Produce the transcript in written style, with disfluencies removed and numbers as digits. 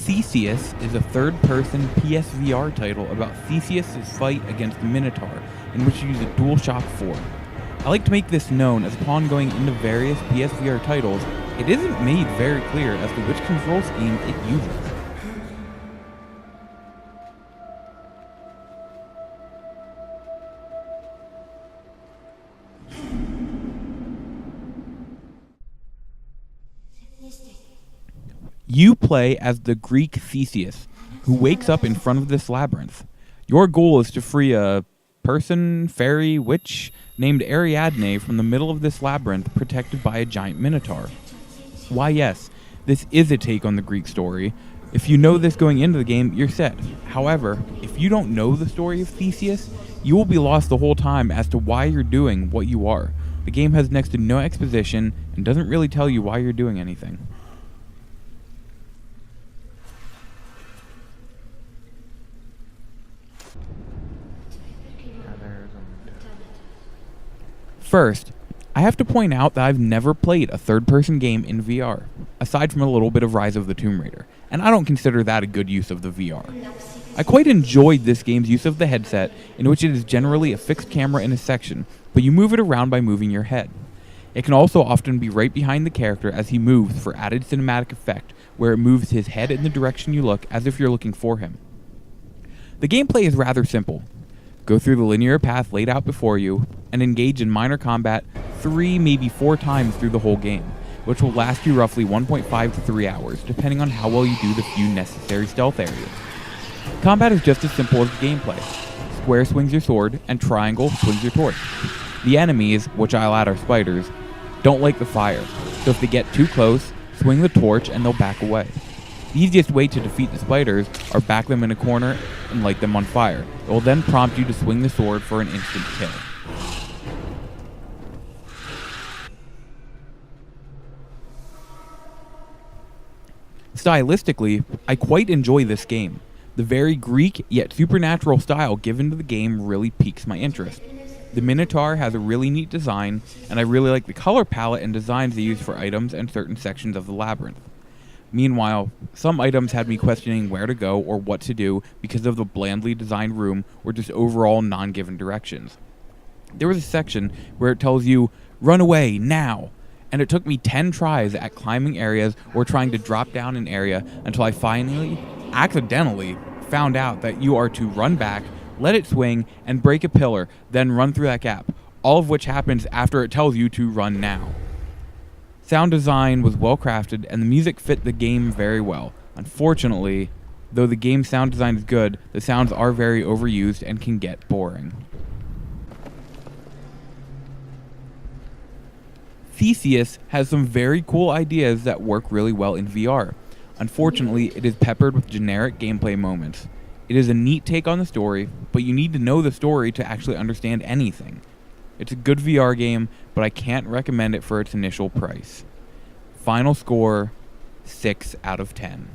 Theseus is a third-person PSVR title about Theseus' fight against the Minotaur, in which you use a DualShock 4. I like to make this known as upon going into various PSVR titles, it isn't made very clear as to which control scheme it uses. You play as the Greek Theseus, who wakes up in front of this labyrinth. Your goal is to free a person, fairy, witch named Ariadne from the middle of this labyrinth protected by a giant minotaur. Why yes, this is a take on the Greek story. If you know this going into the game, you're set. However, if you don't know the story of Theseus, you will be lost the whole time as to why you're doing what you are. The game has next to no exposition and doesn't really tell you why you're doing anything. First, I have to point out that I've never played a third-person game in VR, aside from a little bit of Rise of the Tomb Raider, and I don't consider that a good use of the VR. I quite enjoyed this game's use of the headset, in which it is generally a fixed camera in a section, but you move it around by moving your head. It can also often be right behind the character as he moves for added cinematic effect, where it moves his head in the direction you look as if you're looking for him. The gameplay is rather simple. Go through the linear path laid out before you, and engage in minor combat 3, maybe 4 times through the whole game, which will last you roughly 1.5 to 3 hours, depending on how well you do the few necessary stealth areas. Combat is just as simple as the gameplay. Square swings your sword, and triangle swings your torch. The enemies, which I'll add are spiders, don't like the fire, so if they get too close, swing the torch and they'll back away. The easiest way to defeat the spiders are back them in a corner and light them on fire. It will then prompt you to swing the sword for an instant kill. Stylistically, I quite enjoy this game. The very Greek yet supernatural style given to the game really piques my interest. The Minotaur has a really neat design, and I really like the color palette and designs they use for items and certain sections of the labyrinth. Meanwhile, some items had me questioning where to go or what to do because of the blandly designed room or just overall non-given directions. There was a section where it tells you, "Run away, now!" And it took me 10 tries at climbing areas or trying to drop down an area until I finally, accidentally, found out that you are to run back, let it swing, and break a pillar, then run through that gap, all of which happens after it tells you to run now. Sound design was well crafted, and the music fit the game very well. Unfortunately, though the game's sound design is good, the sounds are very overused and can get boring. Theseus has some very cool ideas that work really well in VR. Unfortunately, it is peppered with generic gameplay moments. It is a neat take on the story, but you need to know the story to actually understand anything. It's a good VR game, but I can't recommend it for its initial price. Final score, 6 out of 10.